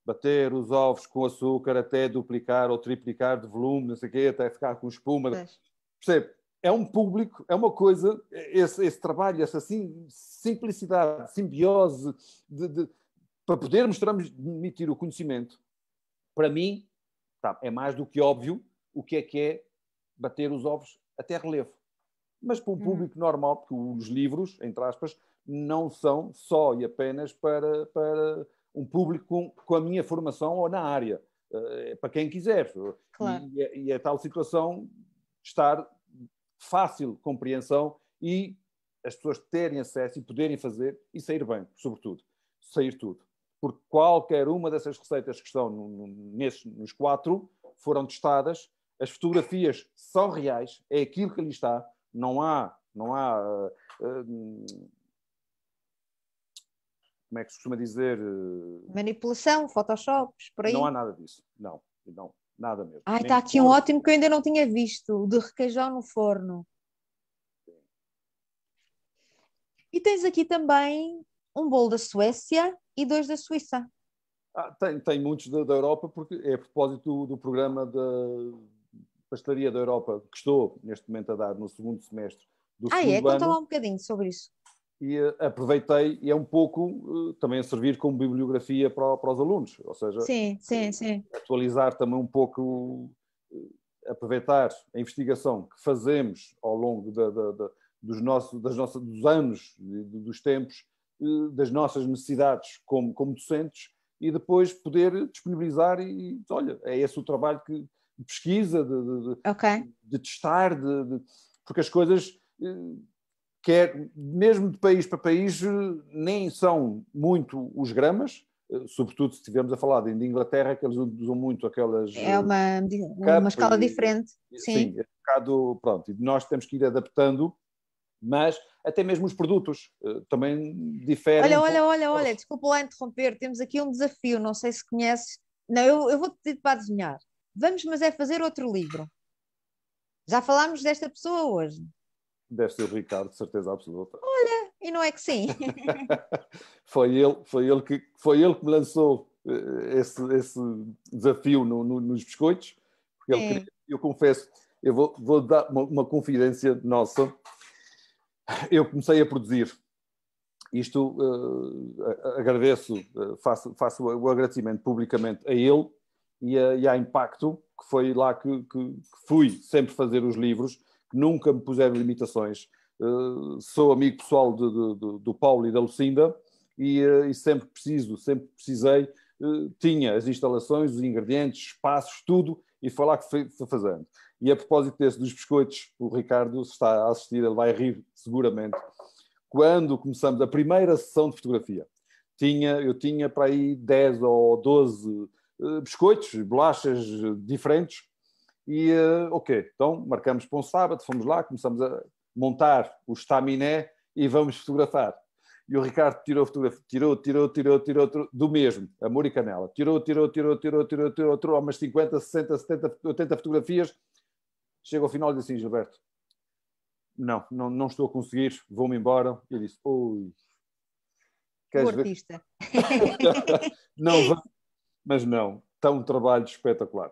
Speaker 2: Bater os ovos com açúcar até duplicar ou triplicar de volume, não sei o quê, até ficar com espuma.
Speaker 1: Pois.
Speaker 2: Percebe? É um público, é uma coisa, esse trabalho, essa simplicidade, simbiose, para podermos transmitir o conhecimento, para mim, é mais do que óbvio o que é bater os ovos até relevo. Mas para um público normal, porque os livros, entre aspas, não são só e apenas para um público com a minha formação ou na área. É para quem quiser.
Speaker 1: Claro.
Speaker 2: E é tal situação de estar fácil compreensão e as pessoas terem acesso e poderem fazer e sair bem, sobretudo. Sair tudo. Porque qualquer uma dessas receitas que estão nos 4 foram testadas, as fotografias são reais, é aquilo que ali está, não há como é que se costuma dizer?
Speaker 1: Manipulação, photoshops, por aí.
Speaker 2: Não há nada disso. Não, nada mesmo.
Speaker 1: Está aqui um ótimo que eu ainda não tinha visto, o de requeijão no forno. E tens aqui também um bolo da Suécia e 2 da Suíça.
Speaker 2: Tem muitos da Europa, porque é a propósito do programa da Pastelaria da Europa, que estou neste momento a dar no segundo semestre do segundo ano.
Speaker 1: Conta lá um bocadinho sobre isso.
Speaker 2: E aproveitei, e é um pouco também a servir como bibliografia para os alunos, ou seja,
Speaker 1: sim.
Speaker 2: atualizar também um pouco, aproveitar a investigação que fazemos ao longo dos anos, dos tempos, das nossas necessidades como docentes, e depois poder disponibilizar e olha, é esse o trabalho de pesquisa, de testar, porque as coisas... mesmo de país para país, nem são muito os gramas, sobretudo se estivermos a falar de Inglaterra, que eles usam muito aquelas...
Speaker 1: É uma escala diferente.
Speaker 2: Sim, é um bocado... Pronto, e nós temos que ir adaptando, mas até mesmo os produtos também diferem.
Speaker 1: Olha, desculpa lá interromper, temos aqui um desafio, não sei se conheces. Não, eu vou-te pedir para adivinhar. Vamos, mas é fazer outro livro. Já falámos desta pessoa hoje.
Speaker 2: Deve ser o Ricardo, de certeza absoluta.
Speaker 1: Olha, e não é que sim.
Speaker 2: Foi ele que me lançou esse desafio nos biscoitos. Porque ele queria, eu confesso, eu vou dar uma confidência nossa. Eu comecei a produzir. Isto agradeço, faço o agradecimento publicamente a ele e à Impacto, que foi lá que fui sempre fazer os livros, que nunca me puseram limitações. Sou amigo pessoal do Paulo e da Lucinda e sempre precisei, tinha as instalações, os ingredientes, espaços, tudo, e foi lá que fui fazendo. E a propósito dos biscoitos, o Ricardo está a assistir, ele vai rir seguramente. Quando começamos a primeira sessão de fotografia, eu tinha para aí 10 ou 12 biscoitos, bolachas diferentes, e então marcamos para um sábado, fomos lá, começamos a montar o estaminé e vamos fotografar. E o Ricardo tirou do mesmo, amor e canela. Tirou umas 50, 60, 70, 80 fotografias. Chega ao final e diz assim, Gilberto, não estou a conseguir, vou-me embora. E eu disse, oi,
Speaker 1: queres ver? Artista.
Speaker 2: Não, mas não, está um trabalho espetacular.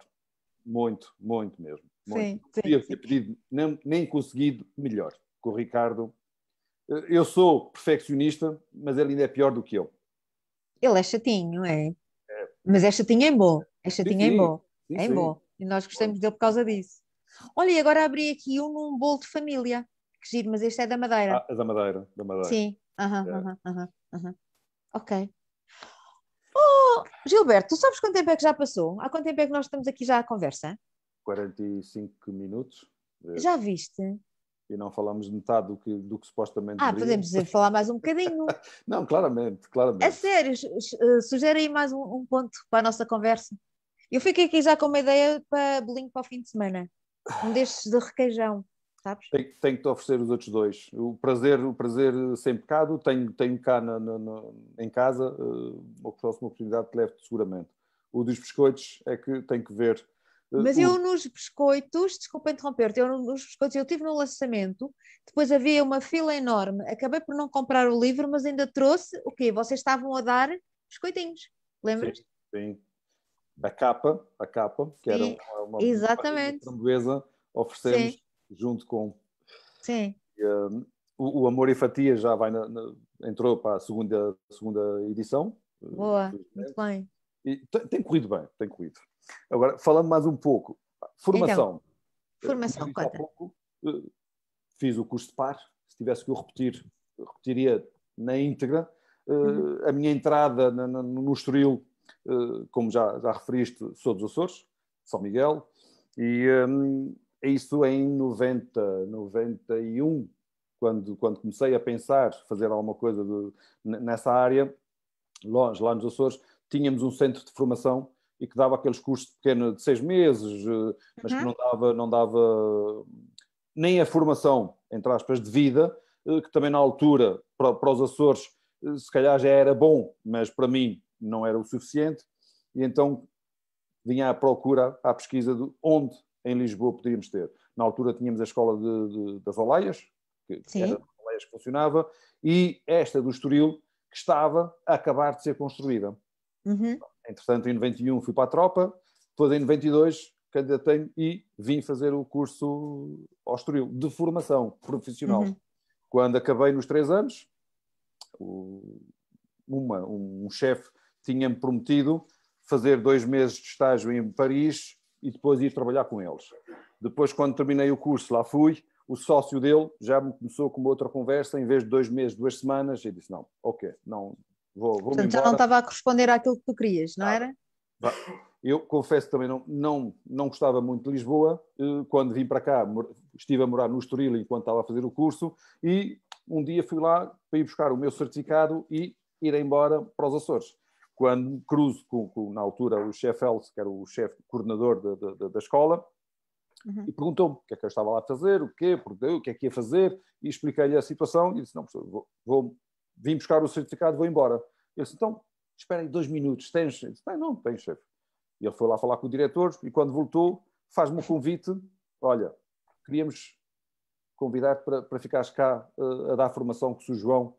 Speaker 2: Muito, muito mesmo. Muito.
Speaker 1: Sim.
Speaker 2: Ter pedido, nem conseguido melhor. Com o Ricardo, eu sou perfeccionista, mas ele ainda é pior do que eu.
Speaker 1: Ele é chatinho, é? Mas é chatinho em bom. É chatinho em bom.
Speaker 2: Sim,
Speaker 1: em bom. E nós gostamos dele por causa disso. Olha, e agora abri aqui num bolo de família. que giro, mas este é da Madeira.
Speaker 2: É da Madeira, da Madeira.
Speaker 1: Sim,
Speaker 2: É.
Speaker 1: ok. Oh, Gilberto, tu sabes quanto tempo é que já passou? Há quanto tempo é que nós estamos aqui já à conversa?
Speaker 2: 45 minutos.
Speaker 1: Já viste?
Speaker 2: E não falamos de metade do que supostamente deveríamos.
Speaker 1: Podemos falar mais um bocadinho.
Speaker 2: Não, claramente,
Speaker 1: A
Speaker 2: claramente.
Speaker 1: sério, sugere aí mais um ponto para a nossa conversa. Eu fiquei aqui já com uma ideia para bolinho para o fim de semana. Um destes de requeijão, sabes?
Speaker 2: Tenho que te oferecer os outros dois. O prazer sem pecado, tenho cá em casa, uma próxima oportunidade que levo-te seguramente. O dos biscoitos é que tenho que ver.
Speaker 1: Mas eu nos biscoitos, desculpa interromper-te, eu nos biscoitos, eu estive no lançamento, depois havia uma fila enorme, acabei por não comprar o livro, mas ainda trouxe o quê? Vocês estavam a dar biscoitinhos, lembras?
Speaker 2: Sim, sim. A capa, que era
Speaker 1: Sim,
Speaker 2: uma
Speaker 1: exatamente.
Speaker 2: framboesa,
Speaker 1: Sim,
Speaker 2: oferecemos junto com
Speaker 1: sim,
Speaker 2: o Amor e Fatia já entrou para a segunda edição.
Speaker 1: boa, muito bem.
Speaker 2: E tem corrido bem, tem corrido. Agora, falando mais um pouco,
Speaker 1: Então,
Speaker 2: formação. Como
Speaker 1: formação,
Speaker 2: eu disse há
Speaker 1: conta.
Speaker 2: pouco, fiz o curso de par. Se tivesse que eu repetir, repetiria na íntegra. A minha entrada no Estoril, como já referiste, sou dos Açores, São Miguel, e isso em 91, quando comecei a pensar fazer alguma coisa nessa área, lá nos Açores, tínhamos um centro de formação e que dava aqueles cursos pequenos de 6 meses, mas que não dava nem a formação, entre aspas, de vida, que também na altura, para os Açores, se calhar já era bom, mas para mim não era o suficiente, e então vinha à procura, à pesquisa de onde em Lisboa poderíamos ter. Na altura tínhamos a escola das Oleias, que era das Oleias que funcionava, e esta do Estoril, que estava a acabar de ser construída. Entretanto, em 91 fui para a tropa, depois em 92 candidatei e vim fazer o curso ao Estoril, de formação profissional. Quando acabei nos 3 anos, um chefe tinha-me prometido fazer 2 meses de estágio em Paris e depois ir trabalhar com eles. Depois, quando terminei o curso, lá fui, o sócio dele já me começou com uma outra conversa, em vez de 2 meses, 2 semanas, e disse, não, ok, não, vou-me
Speaker 1: Portanto,
Speaker 2: embora.
Speaker 1: já não estava a corresponder àquilo que tu querias, não era?
Speaker 2: Eu confesso que também não gostava muito de Lisboa. Quando vim para cá, estive a morar no Estoril enquanto estava a fazer o curso e um dia fui lá para ir buscar o meu certificado e ir embora para os Açores. Quando cruzo na altura, o chefe Elso, que era o chefe coordenador da escola, e perguntou-me o que é que eu estava lá a fazer, o que é que ia fazer, e expliquei-lhe a situação e disse, não, professor, vim buscar o certificado, vou embora. Eu disse, então, espera aí 2 minutos, tens? Eu disse, não, tenho, chefe. E ele foi lá falar com o diretor e quando voltou, faz-me um convite, olha, queríamos convidar para ficares cá a dar formação com o Sr. João.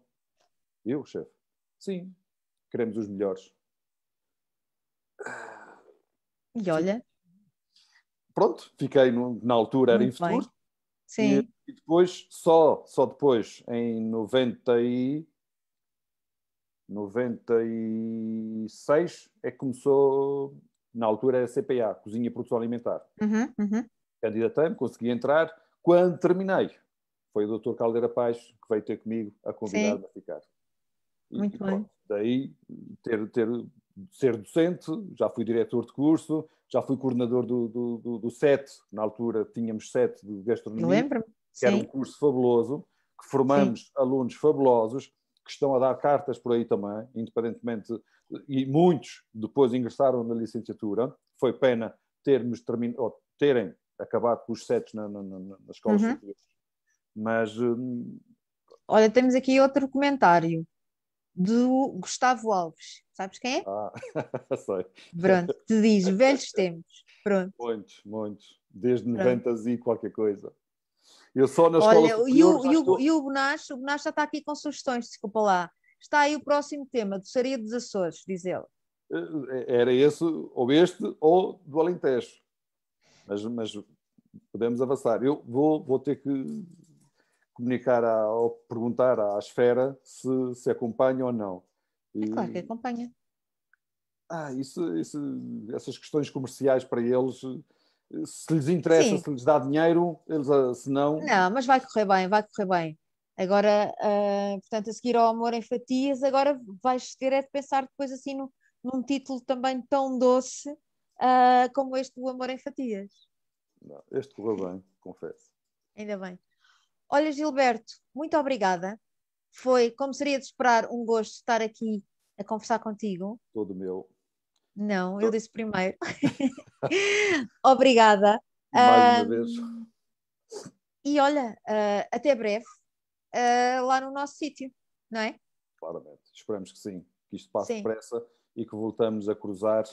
Speaker 2: Eu, chefe? Sim, queremos os melhores.
Speaker 1: E olha,
Speaker 2: pronto, fiquei na altura, era em
Speaker 1: muito
Speaker 2: futuro.
Speaker 1: bem. Sim.
Speaker 2: E depois, só depois, em 96, é que começou, na altura era CPA, Cozinha e Produção Alimentar. Candidatei-me, consegui entrar. Quando terminei, foi o Dr. Caldeira Paz que veio ter comigo a convidar-me a ficar.
Speaker 1: Muito bem.
Speaker 2: Daí, ser docente, já fui diretor de curso, já fui coordenador do SET, na altura tínhamos SET de gastronomia,
Speaker 1: Eu lembro-me.
Speaker 2: que era um curso fabuloso, que formamos alunos fabulosos, que estão a dar cartas por aí também, independentemente, e muitos depois ingressaram na licenciatura. Foi pena terem acabado com os SETs nas escolas superiores. Mas...
Speaker 1: Olha, temos aqui outro comentário do Gustavo Alves. Sabes quem é?
Speaker 2: Sei.
Speaker 1: Pronto, te diz, velhos tempos. Pronto.
Speaker 2: Muitos. Desde
Speaker 1: Pronto.
Speaker 2: 90 e qualquer coisa. Eu só na escola
Speaker 1: Olha,
Speaker 2: superior já estou...
Speaker 1: o Bonacho já está aqui com sugestões, desculpa lá. Está aí o próximo tema, doçaria dos Açores, diz ele.
Speaker 2: Era esse, ou este, ou do Alentejo. Mas podemos avançar. Eu vou ter que comunicar ou perguntar à esfera se acompanha ou não.
Speaker 1: É claro que acompanha.
Speaker 2: Essas questões comerciais para eles Se lhes interessa,
Speaker 1: Sim,
Speaker 2: se lhes dá dinheiro, eles, se não...
Speaker 1: não, mas vai correr bem, vai correr bem. Agora, portanto, a seguir ao Amor em Fatias, agora vais ter é de pensar depois assim num título também tão doce, como este do Amor em Fatias.
Speaker 2: Não, este correu bem, confesso.
Speaker 1: Ainda bem. Olha, Gilberto, muito obrigada. Foi, como seria de esperar, um gosto estar aqui a conversar contigo.
Speaker 2: Todo meu.
Speaker 1: Não, eu disse primeiro. Obrigada.
Speaker 2: E mais uma vez,
Speaker 1: E olha, até breve, lá no nosso sítio, não é?
Speaker 2: claramente. Esperamos que sim, que isto passe
Speaker 1: Sim.
Speaker 2: depressa e que voltamos a cruzar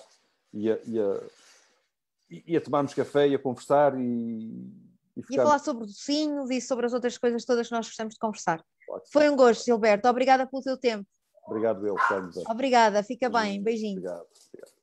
Speaker 2: e a tomarmos café e a conversar e
Speaker 1: E a
Speaker 2: ficarmos...
Speaker 1: falar sobre docinhos e sobre as outras coisas todas que nós gostamos de conversar.
Speaker 2: Claro que sim.
Speaker 1: Foi um gosto, Gilberto. Obrigada pelo teu tempo.
Speaker 2: Obrigado, eu.
Speaker 1: Obrigada, fica bem. Beijinho.
Speaker 2: Obrigado. Obrigado.